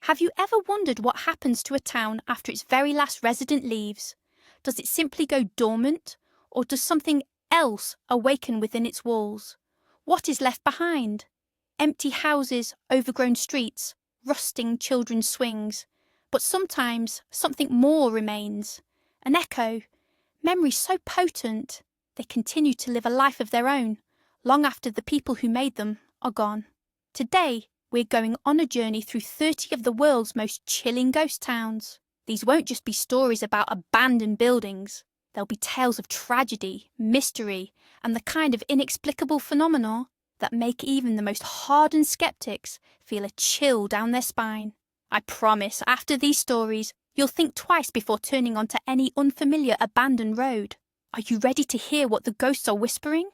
Have you ever wondered what happens to a town after its very last resident leaves? Does it simply go dormant, or does something else awaken within its walls? What is left behind? Empty houses, overgrown streets, rusting children's swings. But sometimes something more remains. An echo, memories so potent, they continue to live a life of their own, long after the people who made them are gone. Today, we're going on a journey through 30 of the world's most chilling ghost towns. These won't just be stories about abandoned buildings. They'll be tales of tragedy, mystery, and the kind of inexplicable phenomena that make even the most hardened skeptics feel a chill down their spine. I promise, after these stories, you'll think twice before turning onto any unfamiliar abandoned road. Are you ready to hear what the ghosts are whispering?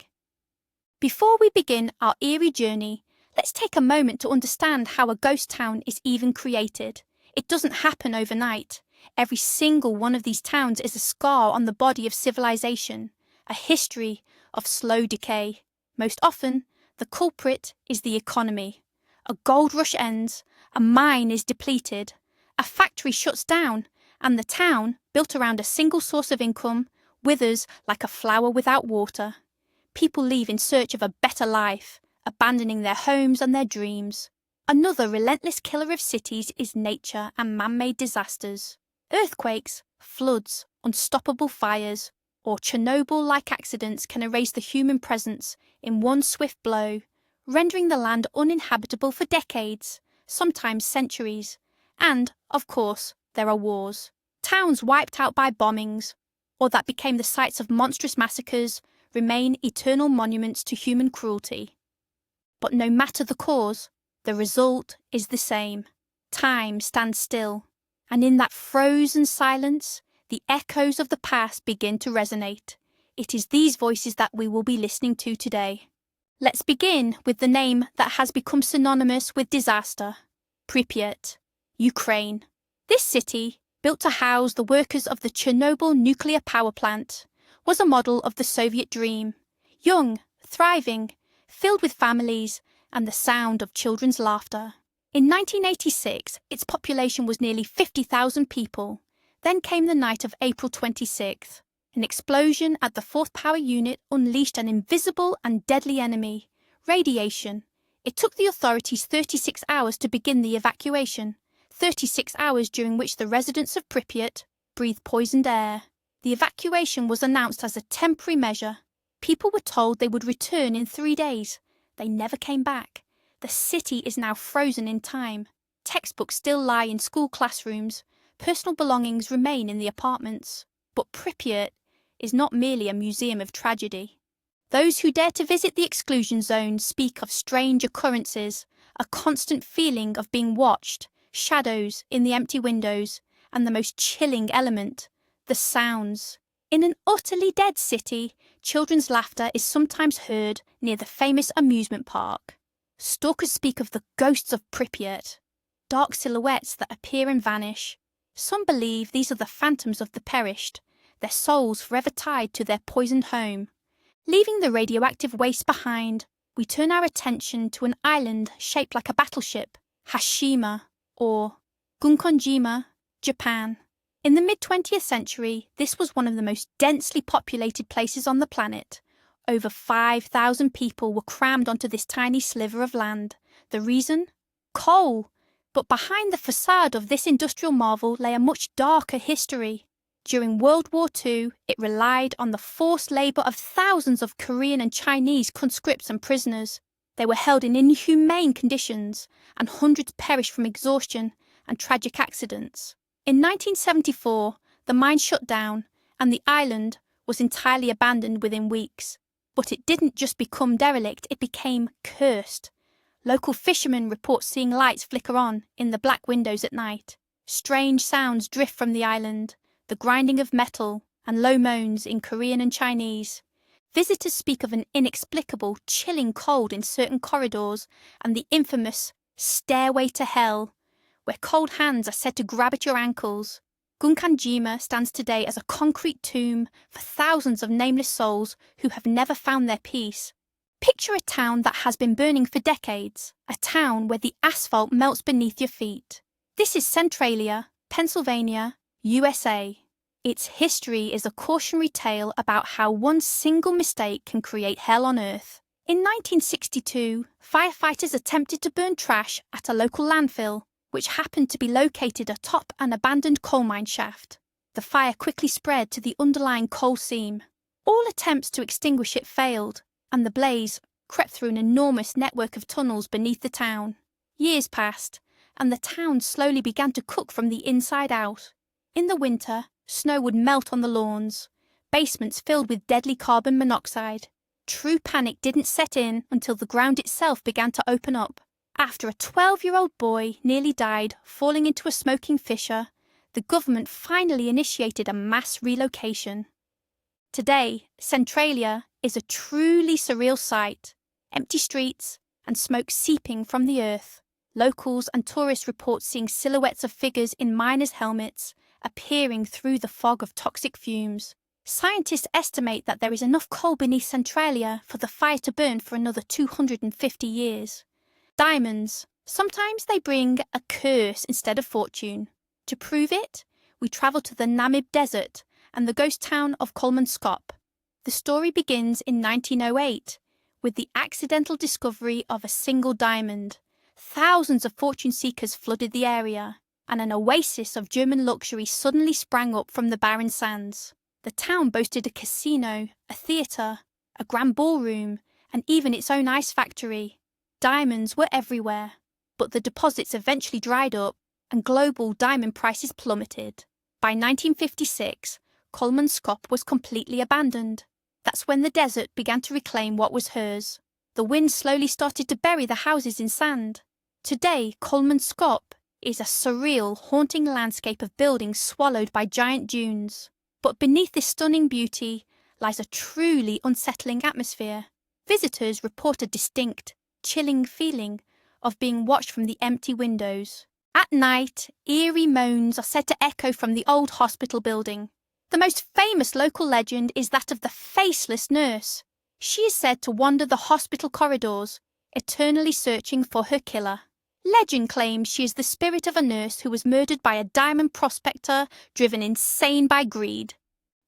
Before we begin our eerie journey, let's take a moment to understand how a ghost town is even created. It doesn't happen overnight. Every single one of these towns is a scar on the body of civilization, a history of slow decay. Most often, the culprit is the economy. A gold rush ends, a mine is depleted, a factory shuts down, and the town, built around a single source of income, withers like a flower without water. People leave in search of a better life, abandoning their homes and their dreams. Another relentless killer of cities is nature and man-made disasters. Earthquakes, floods, unstoppable fires, or Chernobyl-like accidents can erase the human presence in one swift blow, rendering the land uninhabitable for decades, sometimes centuries. And, of course, there are wars. Towns wiped out by bombings, or that became the sites of monstrous massacres, remain eternal monuments to human cruelty. But no matter the cause, the result is the same. Time stands still, and in that frozen silence, the echoes of the past begin to resonate. It is these voices that we will be listening to today. Let's begin with the name that has become synonymous with disaster: Pripyat, Ukraine. This city, built to house the workers of the Chernobyl nuclear power plant, was a model of the Soviet dream. Young, thriving, filled with families and the sound of children's laughter. In 1986, its population was nearly 50,000 people. Then came the night of April 26th. An explosion at the fourth power unit unleashed an invisible and deadly enemy: radiation. It took the authorities 36 hours to begin the evacuation, 36 hours during which the residents of Pripyat breathed poisoned air. The evacuation was announced as a temporary measure. People were told they would return in 3 days. They never came back. The city is now frozen in time. Textbooks still lie in school classrooms. Personal belongings remain in the apartments. But Pripyat is not merely a museum of tragedy. Those who dare to visit the exclusion zone speak of strange occurrences, a constant feeling of being watched, shadows in the empty windows, and the most chilling element, the sounds. In an utterly dead city, children's laughter is sometimes heard near the famous amusement park. Stalkers speak of the ghosts of Pripyat, dark silhouettes that appear and vanish. Some believe these are the phantoms of the perished, their souls forever tied to their poisoned home. Leaving the radioactive waste behind, we turn our attention to an island shaped like a battleship, Hashima, or Gunkonjima, Japan. In the mid-20th century, this was one of the most densely populated places on the planet. Over 5,000 people were crammed onto this tiny sliver of land. The reason? Coal. But behind the facade of this industrial marvel lay a much darker history. During World War II, it relied on the forced labour of thousands of Korean and Chinese conscripts and prisoners. They were held in inhumane conditions, and hundreds perished from exhaustion and tragic accidents. In 1974, the mine shut down, and the island was entirely abandoned within weeks. But it didn't just become derelict, it became cursed. Local fishermen report seeing lights flicker on in the black windows at night. Strange sounds drift from the island, the grinding of metal and low moans in Korean and Chinese. Visitors speak of an inexplicable, chilling cold in certain corridors and the infamous stairway to hell, where cold hands are said to grab at your ankles. Gunkanjima stands today as a concrete tomb for thousands of nameless souls who have never found their peace. Picture a town that has been burning for decades, a town where the asphalt melts beneath your feet. This is Centralia, Pennsylvania, USA. Its history is a cautionary tale about how one single mistake can create hell on earth. In 1962, firefighters attempted to burn trash at a local landfill, which happened to be located atop an abandoned coal mine shaft. The fire quickly spread to the underlying coal seam. All attempts to extinguish it failed, and the blaze crept through an enormous network of tunnels beneath the town. Years passed, and the town slowly began to cook from the inside out. In the winter, snow would melt on the lawns, basements filled with deadly carbon monoxide. True panic didn't set in until the ground itself began to open up. After a 12-year-old boy nearly died falling into a smoking fissure, the government finally initiated a mass relocation. Today, Centralia is a truly surreal sight. Empty streets and smoke seeping from the earth. Locals and tourists report seeing silhouettes of figures in miners' helmets appearing through the fog of toxic fumes. Scientists estimate that there is enough coal beneath Centralia for the fire to burn for another 250 years. Diamonds. Sometimes they bring a curse instead of fortune. To prove it, we travel to the Namib Desert and the ghost town of Kolmanskop. The story begins in 1908 with the accidental discovery of a single diamond. Thousands of fortune seekers flooded the area, and an oasis of German luxury suddenly sprang up from the barren sands. The town boasted a casino, a theatre, a grand ballroom, and even its own ice factory. Diamonds were everywhere, but the deposits eventually dried up and global diamond prices plummeted. By 1956, Kolmanskop was completely abandoned. That's when the desert began to reclaim what was hers. The wind slowly started to bury the houses in sand. Today, Kolmanskop is a surreal, haunting landscape of buildings swallowed by giant dunes. But beneath this stunning beauty lies a truly unsettling atmosphere. Visitors report a distinct, chilling feeling of being watched from the empty windows. At night, eerie moans are said to echo from the old hospital building. The most famous local legend is that of the faceless nurse. She is said to wander the hospital corridors, eternally searching for her killer. Legend claims she is the spirit of a nurse who was murdered by a diamond prospector driven insane by greed.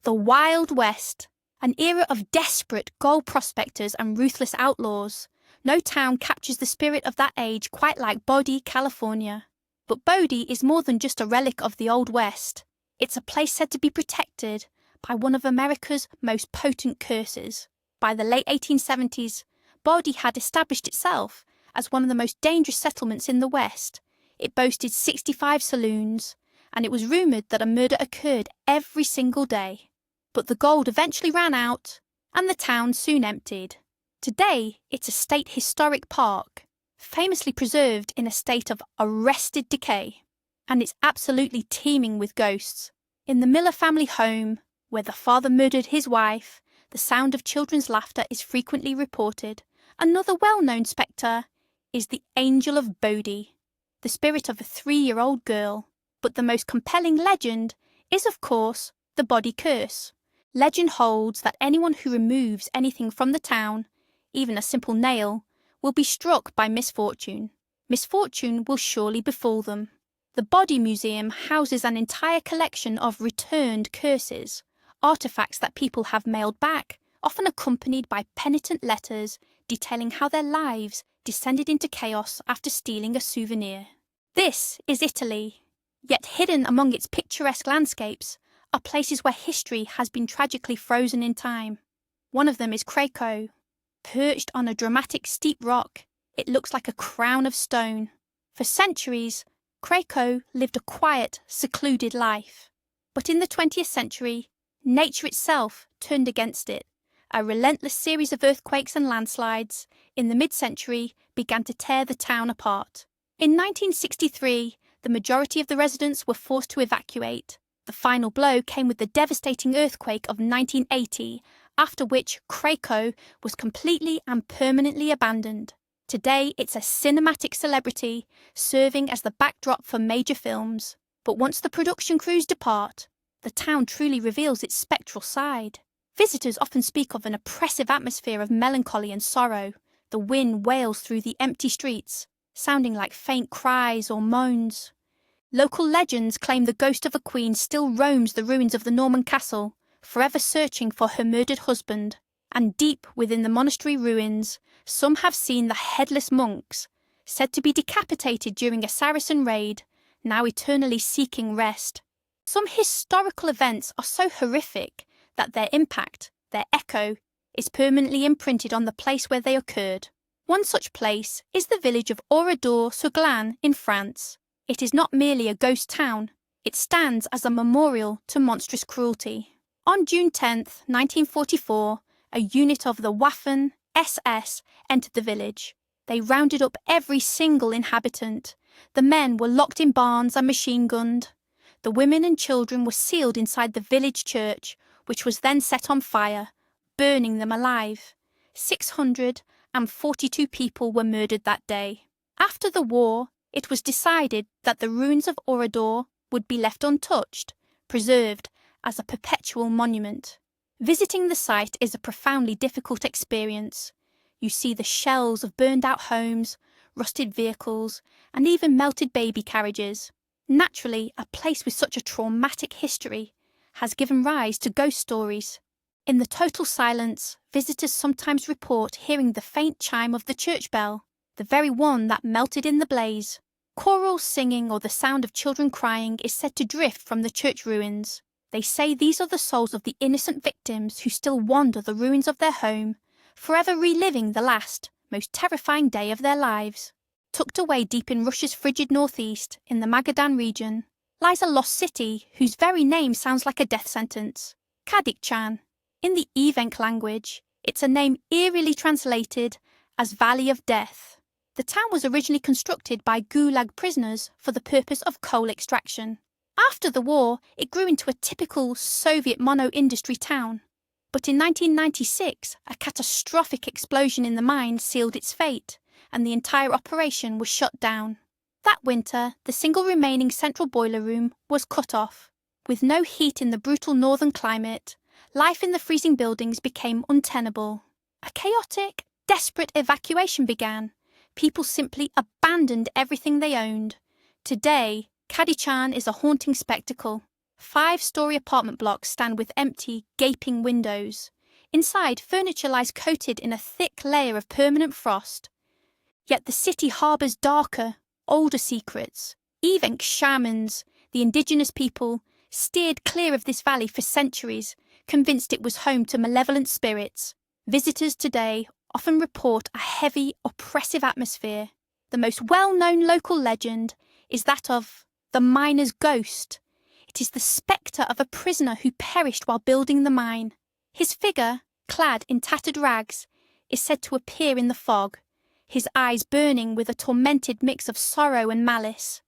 The Wild West, an era of desperate gold prospectors and ruthless outlaws. No town captures the spirit of that age quite like Bodie, California. But Bodie is more than just a relic of the Old West. It's a place said to be protected by one of America's most potent curses. By the late 1870s, Bodie had established itself as one of the most dangerous settlements in the West. It boasted 65 saloons, and it was rumoured that a murder occurred every single day. But the gold eventually ran out, and the town soon emptied. Today, it's a state historic park, famously preserved in a state of arrested decay, and it's absolutely teeming with ghosts. In the Miller family home, where the father murdered his wife, the sound of children's laughter is frequently reported. Another well-known spectre is the Angel of Bodie, the spirit of a 3-year-old girl. But the most compelling legend is, of course, the body curse. Legend holds that anyone who removes anything from the town, even a simple nail, will be struck by misfortune. Misfortune will surely befall them. The Body Museum houses an entire collection of returned curses, artefacts that people have mailed back, often accompanied by penitent letters detailing how their lives descended into chaos after stealing a souvenir. This is Italy, yet hidden among its picturesque landscapes are places where history has been tragically frozen in time. One of them is Cracow. Perched on a dramatic steep rock, it looks like a crown of stone. For centuries, Cracow lived a quiet, secluded life. But in the 20th century, nature itself turned against it. A relentless series of earthquakes and landslides in the mid-century began to tear the town apart. In 1963, the majority of the residents were forced to evacuate. The final blow came with the devastating earthquake of 1980, after which Cracow was completely and permanently abandoned. Today, it's a cinematic celebrity, serving as the backdrop for major films. But once the production crews depart, the town truly reveals its spectral side. Visitors often speak of an oppressive atmosphere of melancholy and sorrow. The wind wails through the empty streets, sounding like faint cries or moans. Local legends claim the ghost of a queen still roams the ruins of the Norman castle, forever searching for her murdered husband. And deep within the monastery ruins, some have seen the headless monks, said to be decapitated during a Saracen raid, now eternally seeking rest. Some historical events are so horrific that their impact, their echo, is permanently imprinted on the place where they occurred. One such place is the village of Oradour-sur-Glane in France. It is not merely a ghost town, it stands as a memorial to monstrous cruelty. On June 10, 1944, a unit of the Waffen SS entered the village. They rounded up every single inhabitant. The men were locked in barns and machine-gunned. The women and children were sealed inside the village church, which was then set on fire, burning them alive. 642 people were murdered that day. After the war, it was decided that the ruins of Oradour would be left untouched, preserved as a perpetual monument. Visiting the site is a profoundly difficult experience. You see the shells of burned-out homes, rusted vehicles, and even melted baby carriages. Naturally, a place with such a traumatic history has given rise to ghost stories. In the total silence, visitors sometimes report hearing the faint chime of the church bell, the very one that melted in the blaze. Choral singing or the sound of children crying is said to drift from the church ruins. They say these are the souls of the innocent victims who still wander the ruins of their home, forever reliving the last, most terrifying day of their lives. Tucked away deep in Russia's frigid northeast, in the Magadan region, lies a lost city whose very name sounds like a death sentence, Kadikchan. In the Evenk language, it's a name eerily translated as Valley of Death. The town was originally constructed by Gulag prisoners for the purpose of coal extraction. After the war, it grew into a typical Soviet mono-industry town. But in 1996, a catastrophic explosion in the mine sealed its fate, and the entire operation was shut down. That winter, the single remaining central boiler room was cut off. With no heat in the brutal northern climate, life in the freezing buildings became untenable. A chaotic, desperate evacuation began. People simply abandoned everything they owned. Today, Kadichan is a haunting spectacle. 5-story apartment blocks stand with empty, gaping windows. Inside, furniture lies coated in a thick layer of permanent frost. Yet the city harbours darker, older secrets. Evenk shamans, the indigenous people, steered clear of this valley for centuries, convinced it was home to malevolent spirits. Visitors today often report a heavy, oppressive atmosphere. The most well-known local legend is that of the miner's ghost. It is the spectre of a prisoner who perished while building the mine. His figure, clad in tattered rags, is said to appear in the fog, his eyes burning with a tormented mix of sorrow and malice.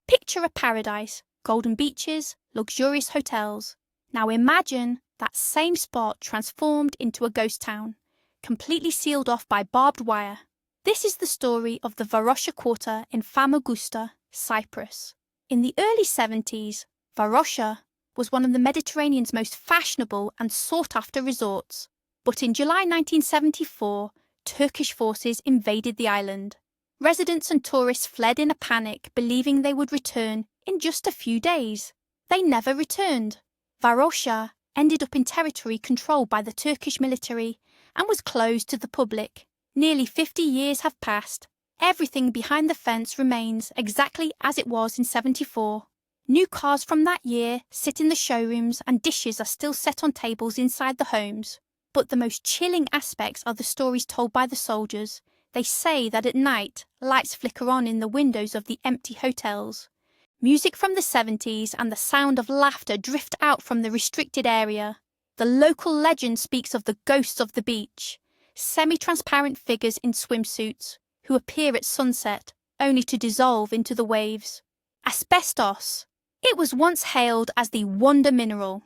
Picture a paradise, golden beaches, luxurious hotels. Now imagine that same spot transformed into a ghost town, completely sealed off by barbed wire. This is the story of the Varosha Quarter in Famagusta, Cyprus. In the early 70s, Varosha was one of the Mediterranean's most fashionable and sought-after resorts. But in July 1974, Turkish forces invaded the island. Residents and tourists fled in a panic, believing they would return in just a few days. They never returned. Varosha ended up in territory controlled by the Turkish military and was closed to the public. Nearly 50 years have passed. Everything behind the fence remains exactly as it was in 74. New cars from that year sit in the showrooms and dishes are still set on tables inside the homes. But the most chilling aspects are the stories told by the soldiers. They say that at night, lights flicker on in the windows of the empty hotels. Music from the 70s and the sound of laughter drift out from the restricted area. The local legend speaks of the ghosts of the beach, semi-transparent figures in swimsuits who appear at sunset only to dissolve into the waves. Asbestos. It was once hailed as the wonder mineral,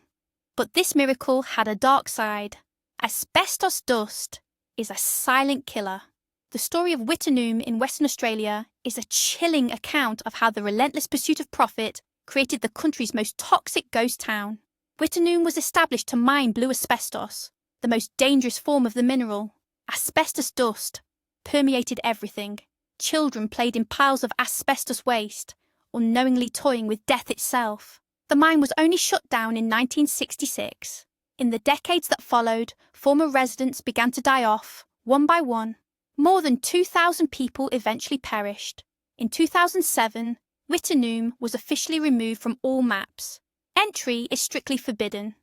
but this miracle had a dark side. Asbestos dust is a silent killer. The story of Wittenoom in Western Australia is a chilling account of how the relentless pursuit of profit created the country's most toxic ghost town. Wittenoom was established to mine blue asbestos, the most dangerous form of the mineral. Asbestos dust permeated everything. Children played in piles of asbestos waste, unknowingly toying with death itself. The mine was only shut down in 1966. In the decades that followed, former residents began to die off, one by one. More than 2,000 people eventually perished. In 2007, Wittenoom was officially removed from all maps. Entry is strictly forbidden.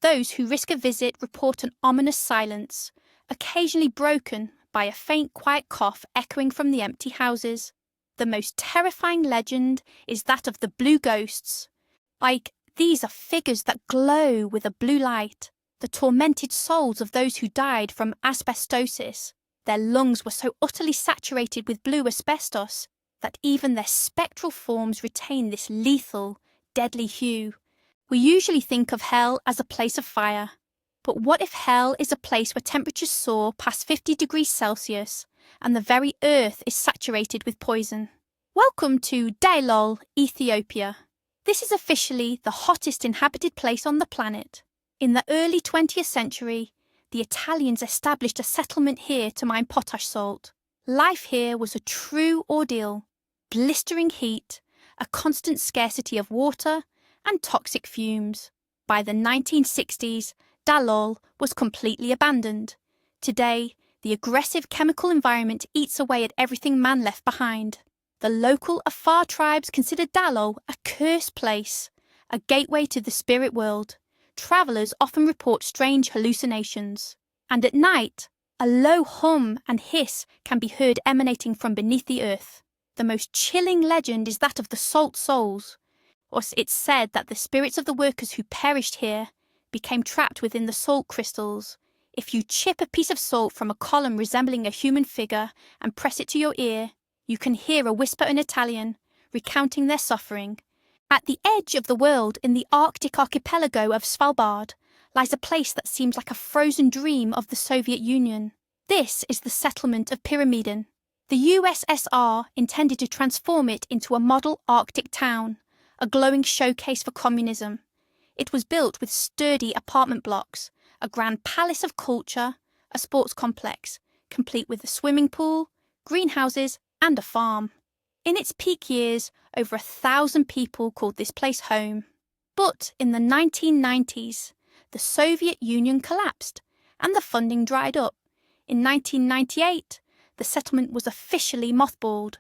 Those who risk a visit report an ominous silence, occasionally broken by a faint, quiet cough echoing from the empty houses. The most terrifying legend is that of the blue ghosts. These are figures that glow with a blue light, the tormented souls of those who died from asbestosis. Their lungs were so utterly saturated with blue asbestos that even their spectral forms retain this lethal, deadly hue. We usually think of hell as a place of fire. But what if hell is a place where temperatures soar past 50 degrees Celsius and the very earth is saturated with poison? Welcome to Desolate, Ethiopia. This is officially the hottest inhabited place on the planet. In the early 20th century, the Italians established a settlement here to mine potash salt. Life here was a true ordeal. Blistering heat, a constant scarcity of water, and toxic fumes. By the 1960s, Dalol was completely abandoned. Today, the aggressive chemical environment eats away at everything man left behind. The local Afar tribes consider Dalol a cursed place, a gateway to the spirit world. Travellers often report strange hallucinations. And at night, a low hum and hiss can be heard emanating from beneath the earth. The most chilling legend is that of the salt souls. Or it's said that the spirits of the workers who perished here became trapped within the salt crystals. If you chip a piece of salt from a column resembling a human figure and press it to your ear, you can hear a whisper in Italian, recounting their suffering. At the edge of the world, in the Arctic archipelago of Svalbard, lies a place that seems like a frozen dream of the Soviet Union. This is the settlement of Pyramiden. The USSR intended to transform it into a model Arctic town, a glowing showcase for communism. It was built with sturdy apartment blocks, a grand palace of culture, a sports complex, complete with a swimming pool, greenhouses, and a farm. In its peak years, over 1,000 people called this place home. But in the 1990s, the Soviet Union collapsed, and the funding dried up. In 1998, the settlement was officially mothballed.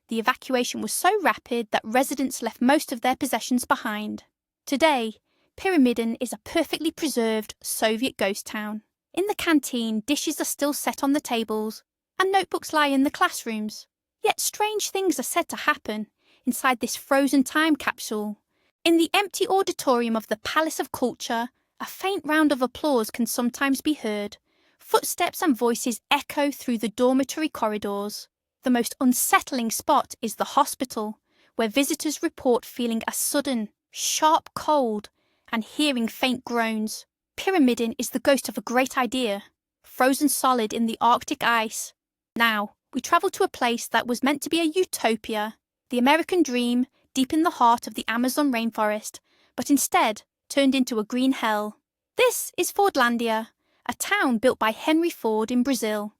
The evacuation was so rapid that residents left most of their possessions behind. Today, Pyramiden is a perfectly preserved Soviet ghost town. In the canteen, dishes are still set on the tables, and notebooks lie in the classrooms. Yet strange things are said to happen inside this frozen time capsule. In the empty auditorium of the Palace of Culture, a faint round of applause can sometimes be heard. Footsteps and voices echo through the dormitory corridors. The most unsettling spot is the hospital, where visitors report feeling a sudden, sharp cold and hearing faint groans. Pyramiden is the ghost of a great idea, frozen solid in the Arctic ice. Now, we travel to a place that was meant to be a utopia, the American dream deep in the heart of the Amazon rainforest, but instead turned into a green hell. This is Fordlandia, a town built by Henry Ford in Brazil.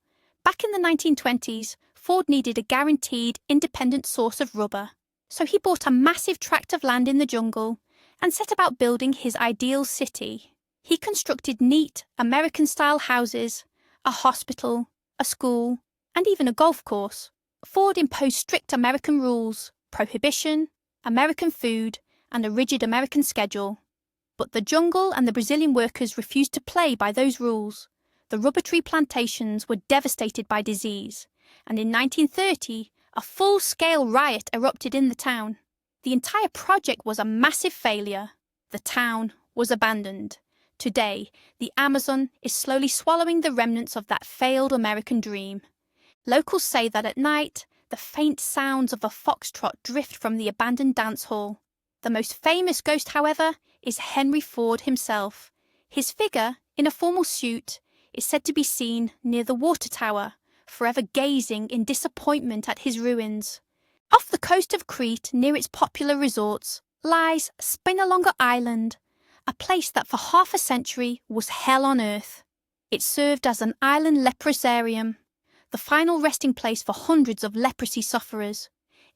Back in the 1920s, Ford needed a guaranteed independent source of rubber, so he bought a massive tract of land in the jungle and set about building his ideal city. He constructed neat, American-style houses, a hospital, a school, and even a golf course. Ford imposed strict American rules, prohibition, American food, and a rigid American schedule. But the jungle and the Brazilian workers refused to play by those rules. The rubber tree plantations were devastated by disease, and in 1930, a full-scale riot erupted in the town. The entire project was a massive failure. The town was abandoned. Today, the Amazon is slowly swallowing the remnants of that failed American dream. Locals say that at night, the faint sounds of a foxtrot drift from the abandoned dance hall. The most famous ghost, however, is Henry Ford himself. His figure, in a formal suit, is said to be seen near the water tower, forever gazing in disappointment at his ruins. Off the coast of Crete, near its popular resorts, lies Spinalonga Island, a place that for half a century was hell on earth. It served as an island leprosarium, the final resting place for hundreds of leprosy sufferers.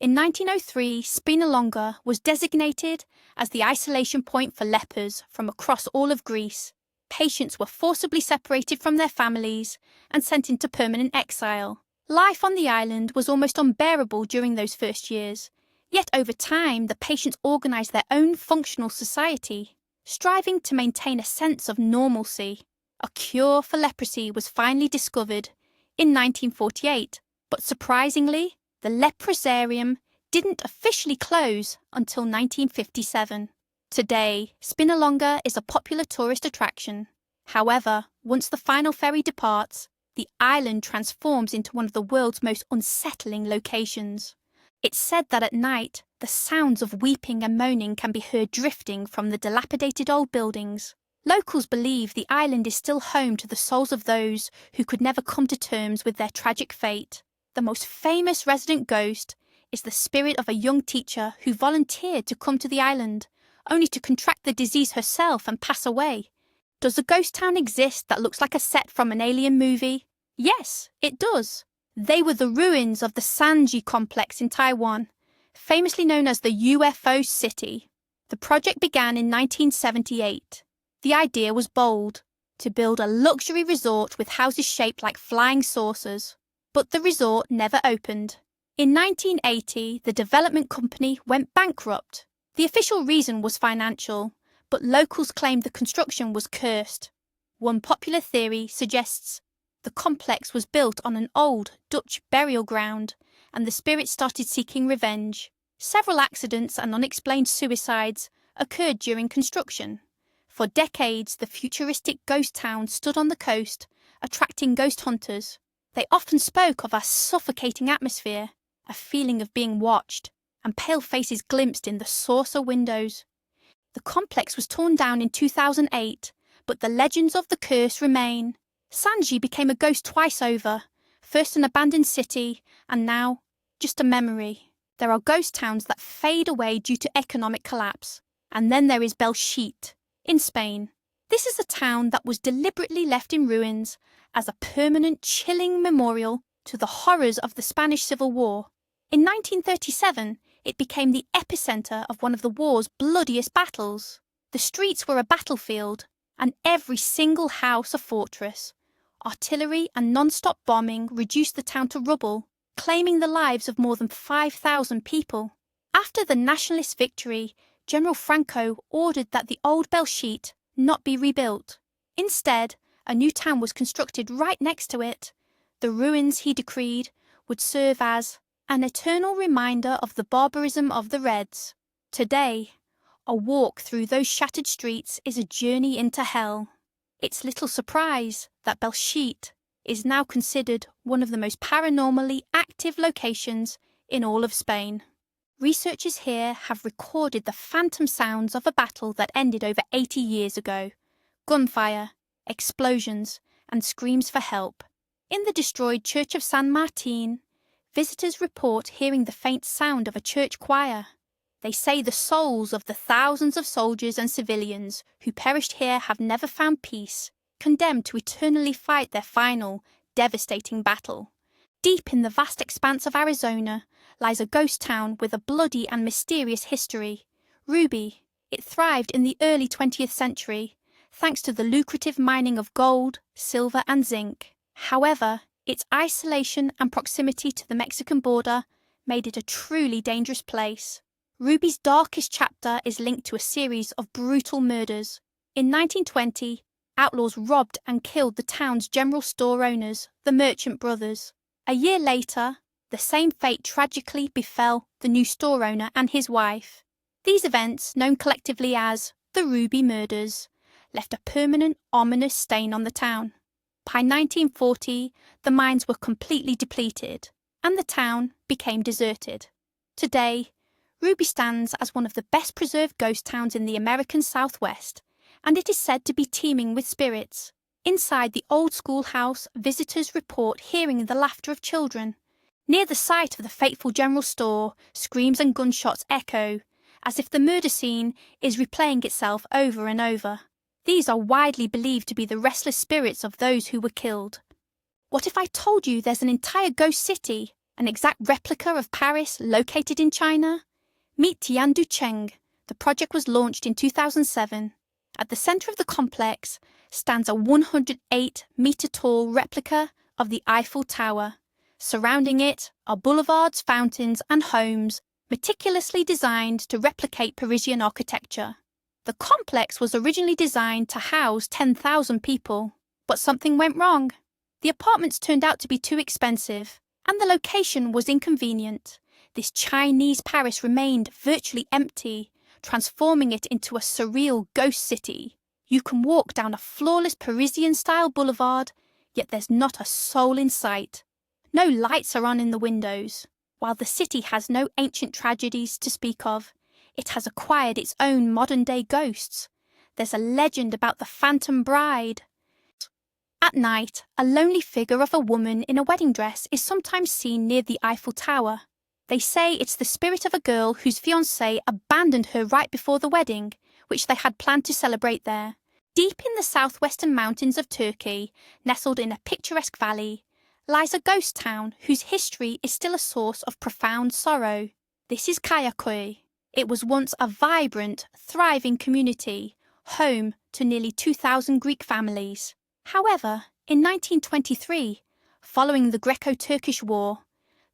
In 1903, Spinalonga was designated as the isolation point for lepers from across all of Greece. Patients were forcibly separated from their families and sent into permanent exile. Life on the island was almost unbearable during those first years, yet over time the patients organised their own functional society, striving to maintain a sense of normalcy. A cure for leprosy was finally discovered in 1948, but surprisingly, the leprosarium didn't officially close until 1957. Today, Spinalonga is a popular tourist attraction. However, once the final ferry departs, the island transforms into one of the world's most unsettling locations. It's said that at night, the sounds of weeping and moaning can be heard drifting from the dilapidated old buildings. Locals believe the island is still home to the souls of those who could never come to terms with their tragic fate. The most famous resident ghost is the spirit of a young teacher who volunteered to come to the island, only to contract the disease herself and pass away. Does a ghost town exist that looks like a set from an alien movie? Yes, it does. They were the ruins of the Sanji complex in Taiwan, famously known as the UFO City. The project began in 1978. The idea was bold, to build a luxury resort with houses shaped like flying saucers. But the resort never opened. In 1980, the development company went bankrupt. The official reason was financial, but locals claimed the construction was cursed. One popular theory suggests the complex was built on an old Dutch burial ground, and the spirits started seeking revenge. Several accidents and unexplained suicides occurred during construction. For decades, the futuristic ghost town stood on the coast, attracting ghost hunters. They often spoke of a suffocating atmosphere, a feeling of being watched, and pale faces glimpsed in the saucer windows. The complex was torn down in 2008, but the legends of the curse remain. Sanji became a ghost twice over, first an abandoned city, and now just a memory. There are ghost towns that fade away due to economic collapse, and then there is Belchite, in Spain. This is a town that was deliberately left in ruins as a permanent, chilling memorial to the horrors of the Spanish Civil War. In 1937, it became the epicenter of one of the war's bloodiest battles. The streets were a battlefield, and every single house a fortress. Artillery and non-stop bombing reduced the town to rubble, claiming the lives of more than 5,000 people. After the nationalist victory, General Franco ordered that the old Belchite not be rebuilt. Instead, a new town was constructed right next to it. The ruins, he decreed, would serve as an eternal reminder of the barbarism of the Reds. Today, a walk through those shattered streets is a journey into hell. It's little surprise that Belchite is now considered one of the most paranormally active locations in all of Spain. Researchers here have recorded the phantom sounds of a battle that ended over 80 years ago. Gunfire, explosions, and screams for help. In the destroyed Church of San Martin, visitors report hearing the faint sound of a church choir. They say the souls of the thousands of soldiers and civilians who perished here have never found peace, condemned to eternally fight their final, devastating battle. Deep in the vast expanse of Arizona lies a ghost town with a bloody and mysterious history, Ruby. It thrived in the early 20th century, thanks to the lucrative mining of gold, silver and zinc. However, its isolation and proximity to the Mexican border made it a truly dangerous place. Ruby's darkest chapter is linked to a series of brutal murders. In 1920, outlaws robbed and killed the town's general store owners, the Merchant Brothers. A year later, the same fate tragically befell the new store owner and his wife. These events, known collectively as the Ruby Murders, left a permanent, ominous stain on the town. By 1940, the mines were completely depleted, and the town became deserted. Today, Ruby stands as one of the best preserved ghost towns in the American Southwest, and it is said to be teeming with spirits. Inside the old schoolhouse, visitors report hearing the laughter of children. Near the site of the fateful general store, screams and gunshots echo, as if the murder scene is replaying itself over and over. These are widely believed to be the restless spirits of those who were killed. What if I told you there's an entire ghost city an exact replica of Paris located in China? Meet Tianducheng. The project was launched in 2007. At the centre of the complex stands a 108-metre-tall replica of the Eiffel Tower. Surrounding it are boulevards, fountains and homes meticulously designed to replicate Parisian architecture. The complex was originally designed to house 10,000 people, but something went wrong. The apartments turned out to be too expensive, and the location was inconvenient. This Chinese Paris remained virtually empty, transforming it into a surreal ghost city. You can walk down a flawless Parisian-style boulevard, yet there's not a soul in sight. No lights are on in the windows. While the city has no ancient tragedies to speak of, it has acquired its own modern-day ghosts. There's a legend about the Phantom Bride. At night, a lonely figure of a woman in a wedding dress is sometimes seen near the Eiffel Tower. They say it's the spirit of a girl whose fiancé abandoned her right before the wedding, which they had planned to celebrate there. Deep in the southwestern mountains of Turkey, nestled in a picturesque valley, lies a ghost town whose history is still a source of profound sorrow. This is Kayaköy. It was once a vibrant, thriving community, home to nearly 2,000 Greek families. However, in 1923, following the Greco-Turkish War,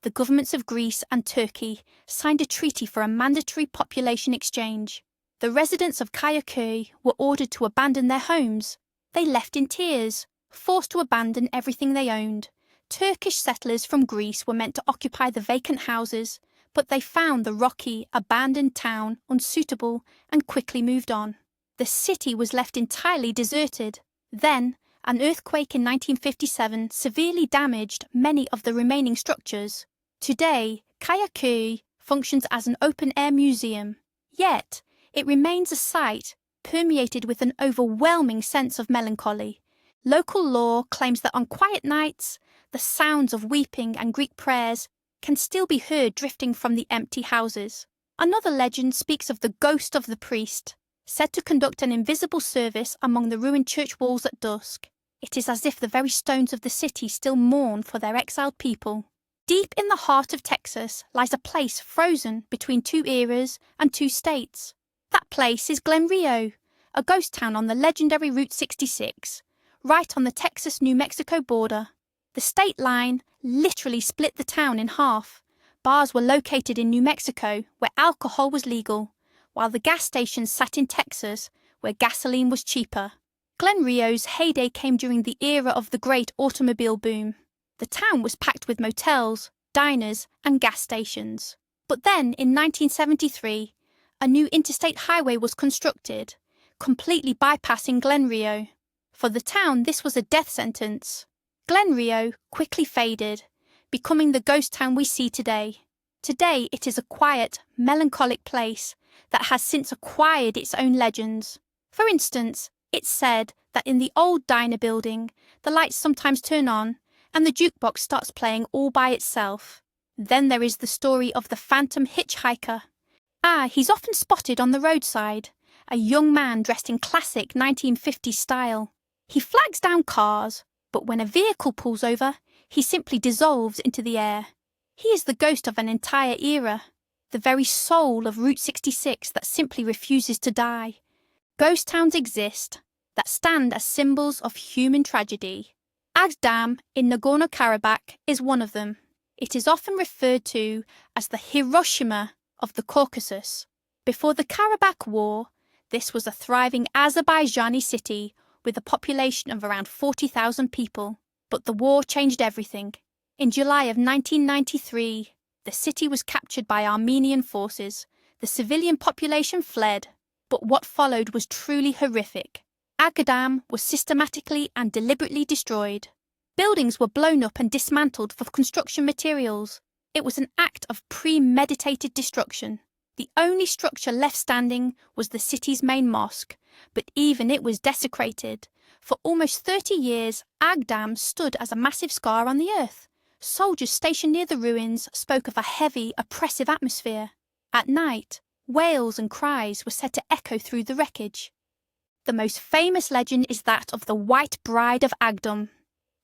the governments of Greece and Turkey signed a treaty for a mandatory population exchange. The residents of Kayaköy were ordered to abandon their homes. They left in tears, forced to abandon everything they owned. Turkish settlers from Greece were meant to occupy the vacant houses, but they found the rocky, abandoned town unsuitable and quickly moved on. The city was left entirely deserted. Then, an earthquake in 1957 severely damaged many of the remaining structures. Today, Kayaköy functions as an open-air museum, yet it remains a site permeated with an overwhelming sense of melancholy. Local lore claims that on quiet nights, the sounds of weeping and Greek prayers can still be heard drifting from the empty houses. Another legend speaks of the ghost of the priest, said to conduct an invisible service among the ruined church walls at dusk. It is as if the very stones of the city still mourn for their exiled people. Deep in the heart of Texas lies a place frozen between two eras and two states. That place is Glen Rio, a ghost town on the legendary Route 66, right on the Texas-New Mexico border. The state line literally split the town in half. Bars were located in New Mexico, where alcohol was legal, while the gas stations sat in Texas, where gasoline was cheaper. Glen Rio's heyday came during the era of the great automobile boom. The town was packed with motels, diners, and gas stations. But then, in 1973, a new interstate highway was constructed, completely bypassing Glen Rio. For the town, this was a death sentence. Glen Rio quickly faded, becoming the ghost town we see today. Today, it is a quiet, melancholic place that has since acquired its own legends. For instance, it's said that in the old diner building, the lights sometimes turn on, and the jukebox starts playing all by itself. Then there is the story of the phantom hitchhiker. He's often spotted on the roadside, a young man dressed in classic 1950s style. He flags down cars, but when a vehicle pulls over, he simply dissolves into the air. He is the ghost of an entire era, the very soul of Route 66 that simply refuses to die. Ghost towns exist that stand as symbols of human tragedy. Agdam in Nagorno-Karabakh is one of them. It is often referred to as the Hiroshima of the Caucasus. Before the Karabakh War, this was a thriving Azerbaijani city with a population of around 40,000 people. But the war changed everything. In July of 1993, the city was captured by Armenian forces. The civilian population fled, but what followed was truly horrific. Agdam was systematically and deliberately destroyed. Buildings were blown up and dismantled for construction materials. It was an act of premeditated destruction. The only structure left standing was the city's main mosque, but even it was desecrated. For almost 30 years, Agdam stood as a massive scar on the earth. Soldiers stationed near the ruins spoke of a heavy, oppressive atmosphere. At night, wails and cries were said to echo through the wreckage. The most famous legend is that of the White Bride of Agdam.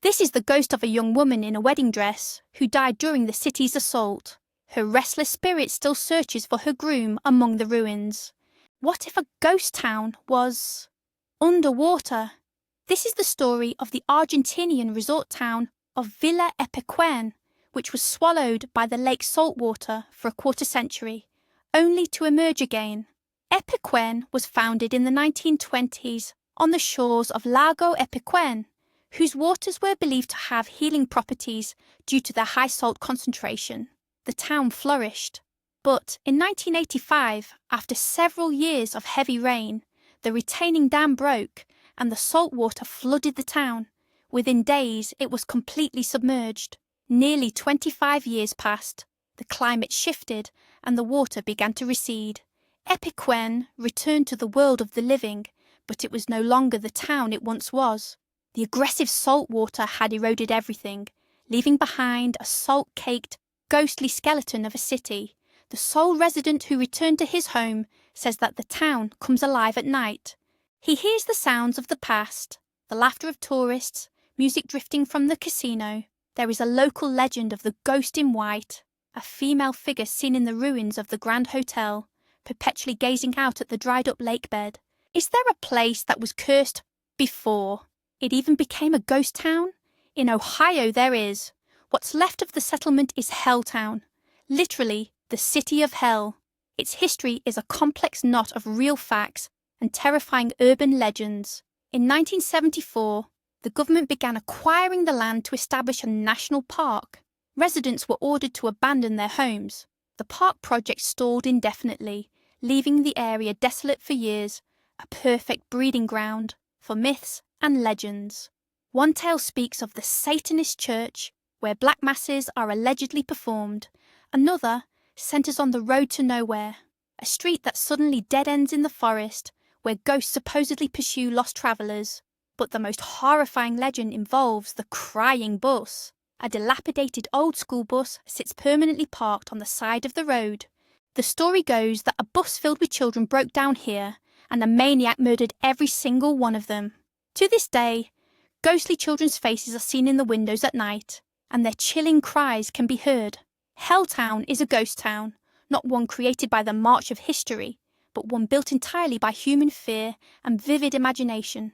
This is the ghost of a young woman in a wedding dress who died during the city's assault. Her restless spirit still searches for her groom among the ruins. What if a ghost town was underwater? This is the story of the Argentinian resort town of Villa Epecuén, which was swallowed by the lake's saltwater for a quarter century, only to emerge again. Epecuén was founded in the 1920s on the shores of Lago Epecuén, whose waters were believed to have healing properties due to their high salt concentration. The town flourished. But in 1985, after several years of heavy rain, the retaining dam broke and the salt water flooded the town. Within days, it was completely submerged. Nearly 25 years passed. The climate shifted and the water began to recede. Epecuén returned to the world of the living, but it was no longer the town it once was. The aggressive salt water had eroded everything, leaving behind a salt-caked, ghostly skeleton of a city. The sole resident who returned to his home says that the town comes alive at night. He hears the sounds of the past, the laughter of tourists, music drifting from the casino. There is a local legend of the ghost in white, a female figure seen in the ruins of the Grand Hotel, perpetually gazing out at the dried-up lake bed. Is there a place that was cursed before it even became a ghost town? In Ohio there is. What's left of the settlement is Helltown, literally the city of hell. Its history is a complex knot of real facts and terrifying urban legends. In 1974, the government began acquiring the land to establish a national park. Residents were ordered to abandon their homes. The park project stalled indefinitely, leaving the area desolate for years, a perfect breeding ground for myths and legends. One tale speaks of the Satanist church, where black masses are allegedly performed. Another centres on the road to nowhere, a street that suddenly dead-ends in the forest, where ghosts supposedly pursue lost travellers. But the most horrifying legend involves the crying bus. A dilapidated old-school bus sits permanently parked on the side of the road. The story goes that a bus filled with children broke down here, and a maniac murdered every single one of them. To this day, ghostly children's faces are seen in the windows at night, and their chilling cries can be heard. Helltown is a ghost town, not one created by the march of history, but one built entirely by human fear and vivid imagination.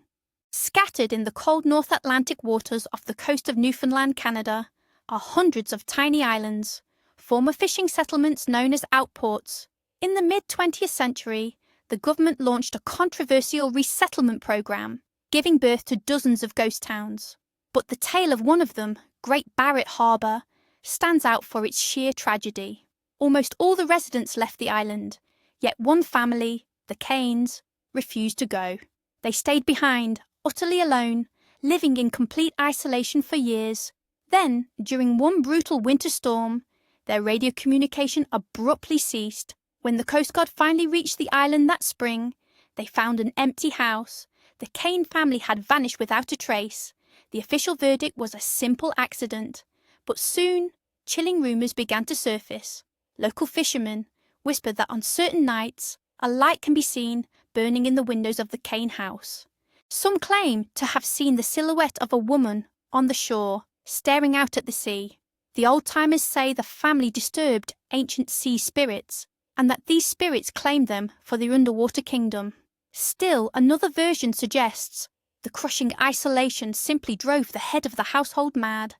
Scattered in the cold North Atlantic waters off the coast of Newfoundland, Canada, are hundreds of tiny islands, former fishing settlements known as outports. In the mid-20th century, the government launched a controversial resettlement program, giving birth to dozens of ghost towns. But the tale of one of them, Great Barrett Harbour, stands out for its sheer tragedy. Almost all the residents left the island, yet one family, the Canes, refused to go. They stayed behind, utterly alone, living in complete isolation for years. Then, during one brutal winter storm, their radio communication abruptly ceased. When the Coast Guard finally reached the island that spring, they found an empty house. The Cane family had vanished without a trace. The official verdict was a simple accident. But soon, chilling rumours began to surface. Local fishermen whispered that on certain nights, a light can be seen burning in the windows of the Cane house. Some claim to have seen the silhouette of a woman on the shore, staring out at the sea. The old-timers say the family disturbed ancient sea spirits, and that these spirits claimed them for their underwater kingdom. Still, another version suggests the crushing isolation simply drove the head of the household mad.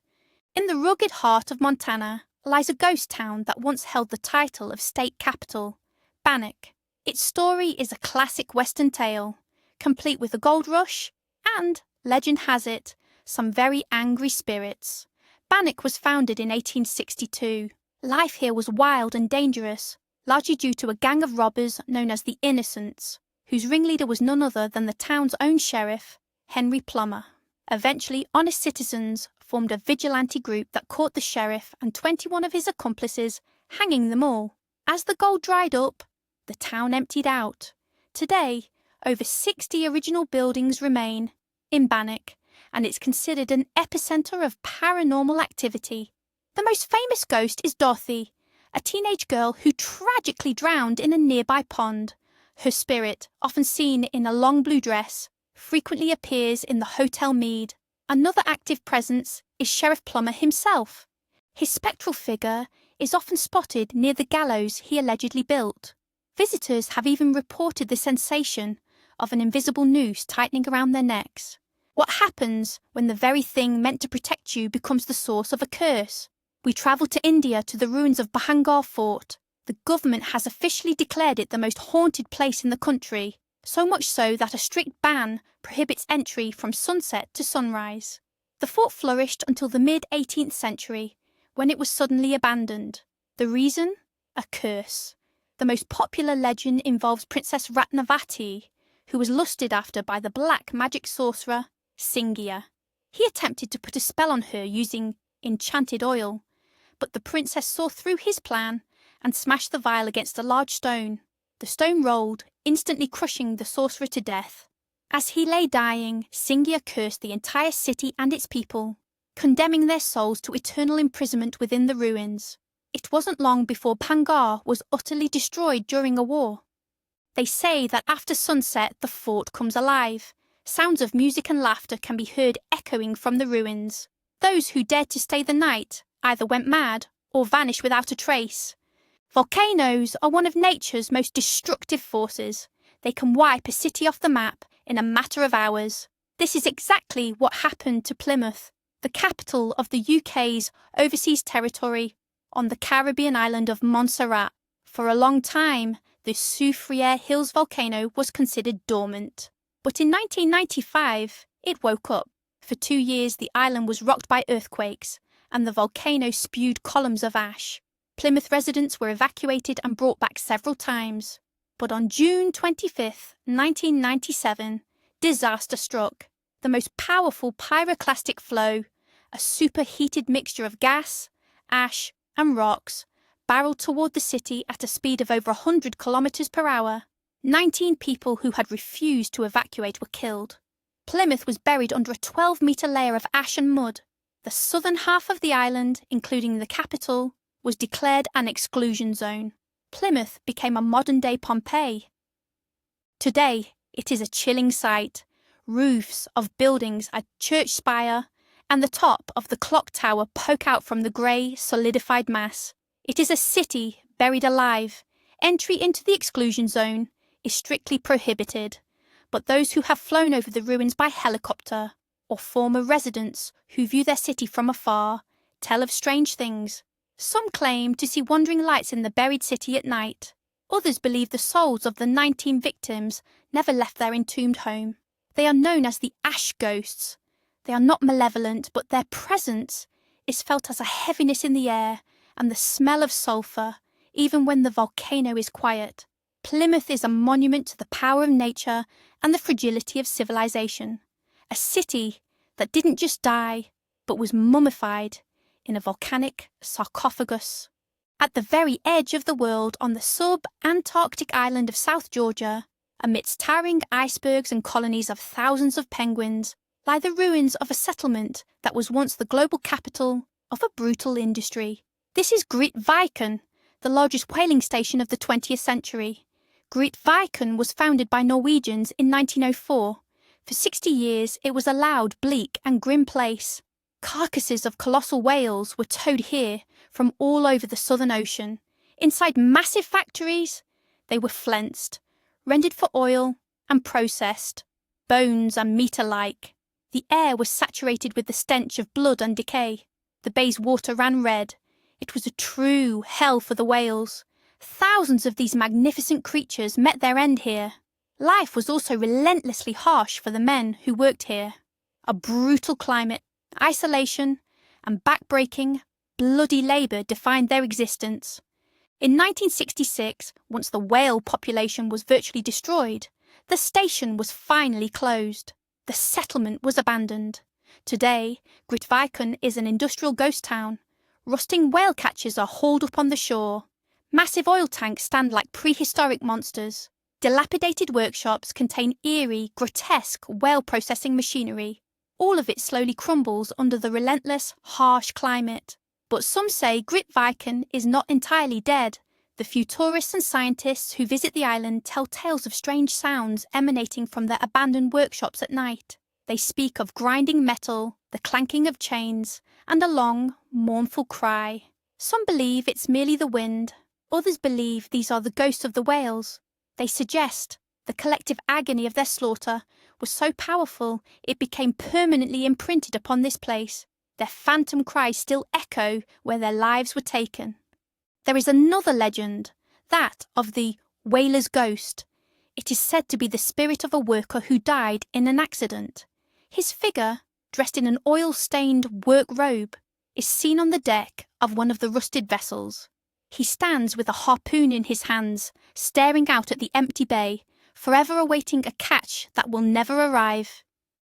In the rugged heart of Montana lies a ghost town that once held the title of state capital, Bannack. Its story is a classic Western tale, complete with a gold rush and, legend has it, some very angry spirits. Bannack was founded in 1862. Life here was wild and dangerous, largely due to a gang of robbers known as the Innocents, whose ringleader was none other than the town's own sheriff, Henry Plummer. Eventually, honest citizens formed a vigilante group that caught the sheriff and 21 of his accomplices, hanging them all. As the gold dried up, the town emptied out. Today, over 60 original buildings remain in Bannack, and it's considered an epicenter of paranormal activity. The most famous ghost is Dorothy, a teenage girl who tragically drowned in a nearby pond. Her spirit, often seen in a long blue dress, frequently appears in the Hotel Mead. Another active presence is Sheriff Plummer himself. His spectral figure is often spotted near the gallows he allegedly built. Visitors have even reported the sensation of an invisible noose tightening around their necks. What happens when the very thing meant to protect you becomes the source of a curse? We travel to India to the ruins of Bhangar Fort. The government has officially declared it the most haunted place in the country, so much so that a strict ban prohibits entry from sunset to sunrise. The fort flourished until the mid-18th century, when it was suddenly abandoned. The reason? A curse. The most popular legend involves Princess Ratnavati, who was lusted after by the black magic sorcerer Singya. He attempted to put a spell on her using enchanted oil, but the princess saw through his plan and smashed the vial against a large stone. The stone rolled, instantly crushing the sorcerer to death. As he lay dying, Singya cursed the entire city and its people, condemning their souls to eternal imprisonment within the ruins. It wasn't long before Bhangar was utterly destroyed during a war. They say that after sunset the fort comes alive. Sounds of music and laughter can be heard echoing from the ruins. Those who dared to stay the night either went mad or vanished without a trace. Volcanoes are one of nature's most destructive forces. They can wipe a city off the map in a matter of hours. This is exactly what happened to Plymouth, the capital of the UK's overseas territory on the Caribbean island of Montserrat. For a long time, the Soufriere Hills volcano was considered dormant. But in 1995, it woke up. For 2 years, the island was rocked by earthquakes, and the volcano spewed columns of ash. Plymouth residents were evacuated and brought back several times. But on June 25, 1997, disaster struck. The most powerful pyroclastic flow, a superheated mixture of gas, ash, and rocks, barreled toward the city at a speed of over 100 kilometers per hour. 19 people who had refused to evacuate were killed. Plymouth was buried under a 12-metre layer of ash and mud. The southern half of the island, including the capital, was declared an exclusion zone. Plymouth became a modern-day Pompeii. Today, it is a chilling sight. Roofs of buildings, a church spire, and the top of the clock tower poke out from the grey, solidified mass. It is a city buried alive. Entry into the exclusion zone is strictly prohibited, but those who have flown over the ruins by helicopter, or former residents who view their city from afar, tell of strange things. Some claim to see wandering lights in the buried city at night. Others believe the souls of the 19 victims never left their entombed home. They are known as the ash ghosts. They are not malevolent, but their presence is felt as a heaviness in the air and the smell of sulphur, even when the volcano is quiet. Plymouth is a monument to the power of nature and the fragility of civilization. A city that didn't just die, but was mummified in a volcanic sarcophagus. At the very edge of the world, on the sub-Antarctic island of South Georgia, amidst towering icebergs and colonies of thousands of penguins, lie the ruins of a settlement that was once the global capital of a brutal industry. This is Grytviken, the largest whaling station of the 20th century. Grytviken was founded by Norwegians in 1904. For 60 years, it was a loud, bleak and grim place. Carcasses of colossal whales were towed here from all over the Southern Ocean. Inside massive factories, they were flensed, rendered for oil and processed, bones and meat alike. The air was saturated with the stench of blood and decay. The bay's water ran red. It was a true hell for the whales. Thousands of these magnificent creatures met their end here. Life was also relentlessly harsh for the men who worked here. A brutal climate, isolation, and back-breaking, bloody labour defined their existence. In 1966, once the whale population was virtually destroyed, the station was finally closed. The settlement was abandoned. Today, Grytviken is an industrial ghost town. Rusting whale catchers are hauled up on the shore. Massive oil tanks stand like prehistoric monsters. Dilapidated workshops contain eerie, grotesque whale processing machinery. All of it slowly crumbles under the relentless, harsh climate. But some say Grytviken is not entirely dead. The few tourists and scientists who visit the island tell tales of strange sounds emanating from their abandoned workshops at night. They speak of grinding metal, the clanking of chains, and a long, mournful cry. Some believe it's merely the wind. Others believe these are the ghosts of the whales. They suggest the collective agony of their slaughter was so powerful it became permanently imprinted upon this place. Their phantom cries still echo where their lives were taken. There is another legend, that of the whaler's ghost. It is said to be the spirit of a worker who died in an accident. His figure, dressed in an oil-stained work robe, is seen on the deck of one of the rusted vessels. He stands with a harpoon in his hands, staring out at the empty bay, forever awaiting a catch that will never arrive.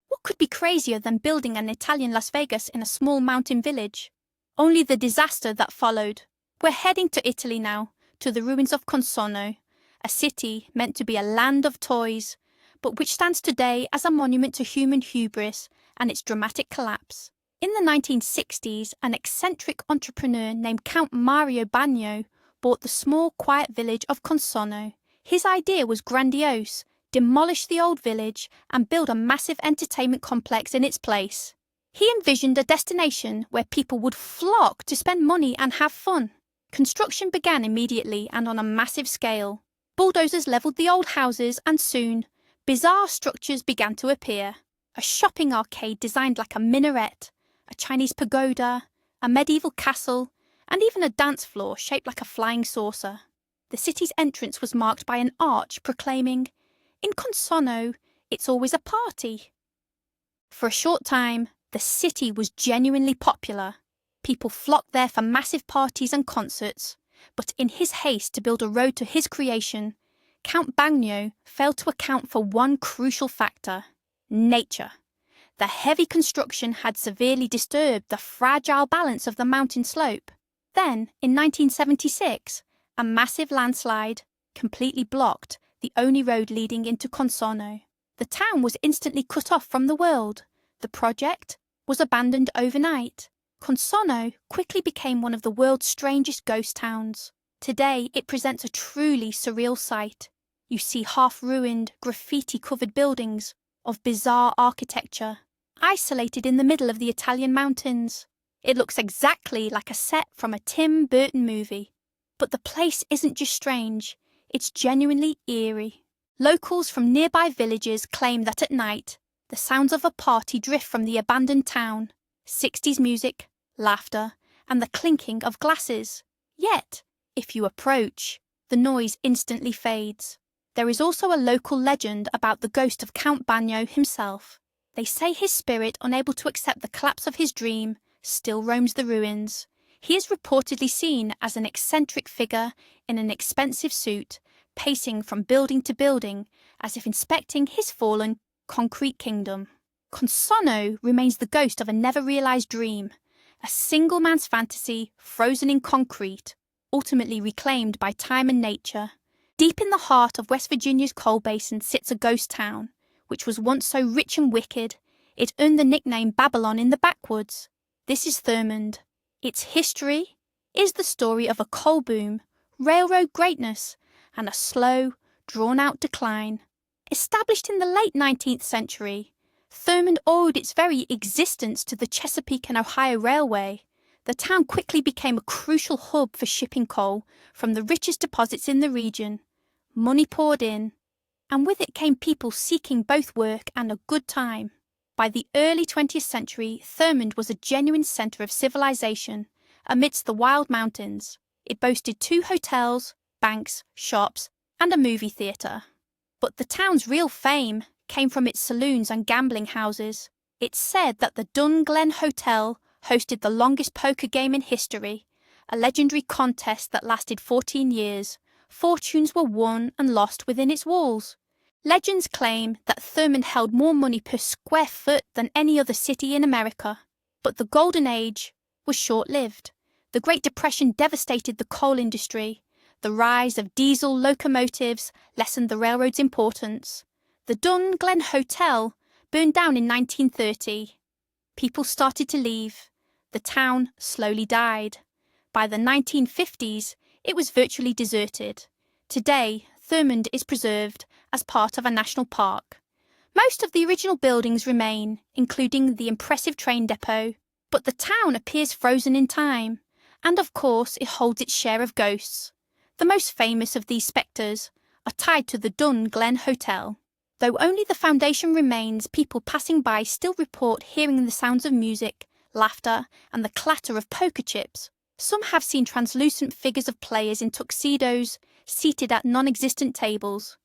What could be crazier than building an Italian Las Vegas in a small mountain village? Only the disaster that followed. We're heading to Italy now, to the ruins of Consono, a city meant to be a land of toys, but which stands today as a monument to human hubris and its dramatic collapse. In the 1960s, an eccentric entrepreneur named Count Mario Bagno bought the small, quiet village of Consono. His idea was grandiose: demolish the old village and build a massive entertainment complex in its place. He envisioned a destination where people would flock to spend money and have fun. Construction began immediately and on a massive scale. Bulldozers levelled the old houses, and soon, bizarre structures began to appear. A shopping arcade designed like a minaret, a Chinese pagoda, a medieval castle, and even a dance floor shaped like a flying saucer. The city's entrance was marked by an arch proclaiming, "In Consono, it's always a party." For a short time, the city was genuinely popular. People flocked there for massive parties and concerts, but in his haste to build a road to his creation, Count Bagno failed to account for one crucial factor: nature. The heavy construction had severely disturbed the fragile balance of the mountain slope. Then, in 1976, a massive landslide completely blocked the only road leading into Consono. The town was instantly cut off from the world. The project was abandoned overnight. Consono quickly became one of the world's strangest ghost towns. Today, it presents a truly surreal sight. You see half-ruined, graffiti-covered buildings of bizarre architecture, isolated in the middle of the Italian mountains. It looks exactly like a set from a Tim Burton movie. But the place isn't just strange, it's genuinely eerie. Locals from nearby villages claim that at night, the sounds of a party drift from the abandoned town. 60s music, laughter, and the clinking of glasses. Yet, if you approach, the noise instantly fades. There is also a local legend about the ghost of Count Bagno himself. They say his spirit, unable to accept the collapse of his dream, still roams the ruins. He is reportedly seen as an eccentric figure in an expensive suit, pacing from building to building as if inspecting his fallen concrete kingdom. Consono remains the ghost of a never-realized dream, a single man's fantasy frozen in concrete, ultimately reclaimed by time and nature. Deep in the heart of West Virginia's coal basin sits a ghost town, which was once so rich and wicked, it earned the nickname Babylon in the backwoods. This is Thurmond. Its history is the story of a coal boom, railroad greatness, and a slow, drawn-out decline. Established in the late 19th century, Thurmond owed its very existence to the Chesapeake and Ohio Railway. The town quickly became a crucial hub for shipping coal from the richest deposits in the region. Money poured in, and with it came people seeking both work and a good time. By the early 20th century, Thurmond was a genuine centre of civilization amidst the wild mountains. It boasted 2 hotels, banks, shops, and a movie theatre. But the town's real fame came from its saloons and gambling houses. It's said that the Dun Glen Hotel hosted the longest poker game in history, a legendary contest that lasted 14 years. Fortunes were won and lost within its walls. Legends claim that Thurmond held more money per square foot than any other city in America. But the golden age was short-lived. The Great Depression devastated the coal industry. The rise of diesel locomotives lessened the railroad's importance. The Dun Glen Hotel burned down in 1930. People started to leave. The town slowly died. By the 1950s, it was virtually deserted. Today, Thurmond is preserved as part of a national park. Most of the original buildings remain, including the impressive train depot, but the town appears frozen in time, and of course it holds its share of ghosts. The most famous of these spectres are tied to the Dun Glen Hotel. Though only the foundation remains, people passing by still report hearing the sounds of music, laughter, and the clatter of poker chips. Some have seen translucent figures of players in tuxedos seated at non-existent tables.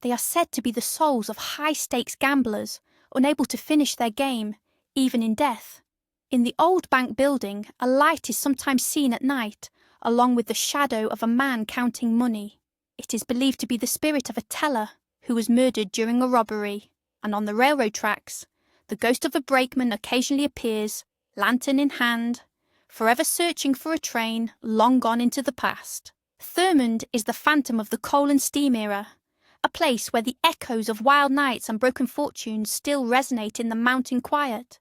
They are said to be the souls of high-stakes gamblers, unable to finish their game, even in death. In the old bank building, a light is sometimes seen at night, along with the shadow of a man counting money. It is believed to be the spirit of a teller who was murdered during a robbery. And on the railroad tracks, the ghost of a brakeman occasionally appears, lantern in hand, forever searching for a train long gone into the past. Thurmond is the phantom of the coal and steam era, a place where the echoes of wild nights and broken fortunes still resonate in the mountain quiet.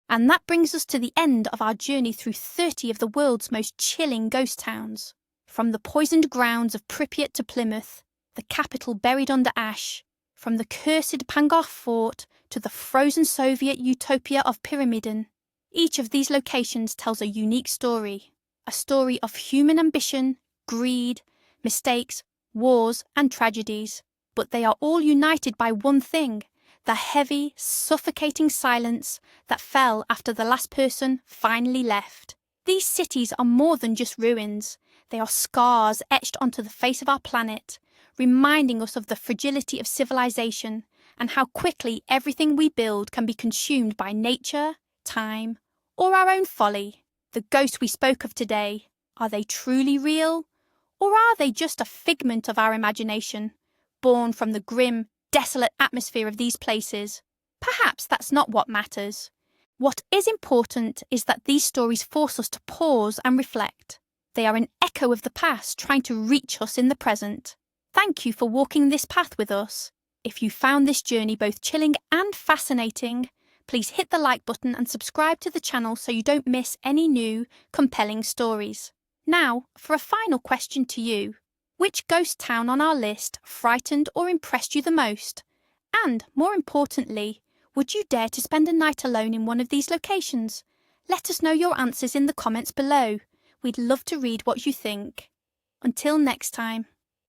And that brings us to the end of our journey through 30 of the world's most chilling ghost towns. From the poisoned grounds of Pripyat to Plymouth, the capital buried under ash, from the cursed Pangorh Fort to the frozen Soviet utopia of Pyramiden. Each of these locations tells a unique story, a story of human ambition, greed, mistakes, wars, and tragedies. But they are all united by one thing, the heavy, suffocating silence that fell after the last person finally left. These cities are more than just ruins. They are scars etched onto the face of our planet, reminding us of the fragility of civilization and how quickly everything we build can be consumed by nature, time, or our own folly. The ghosts we spoke of today, are they truly real? Or are they just a figment of our imagination, born from the grim, desolate atmosphere of these places? Perhaps that's not what matters. What is important is that these stories force us to pause and reflect. They are an echo of the past trying to reach us in the present. Thank you for walking this path with us. If you found this journey both chilling and fascinating, please hit the like button and subscribe to the channel so you don't miss any new, compelling stories. Now, for a final question to you. Which ghost town on our list frightened or impressed you the most? And, more importantly, would you dare to spend a night alone in one of these locations? Let us know your answers in the comments below. We'd love to read what you think. Until next time.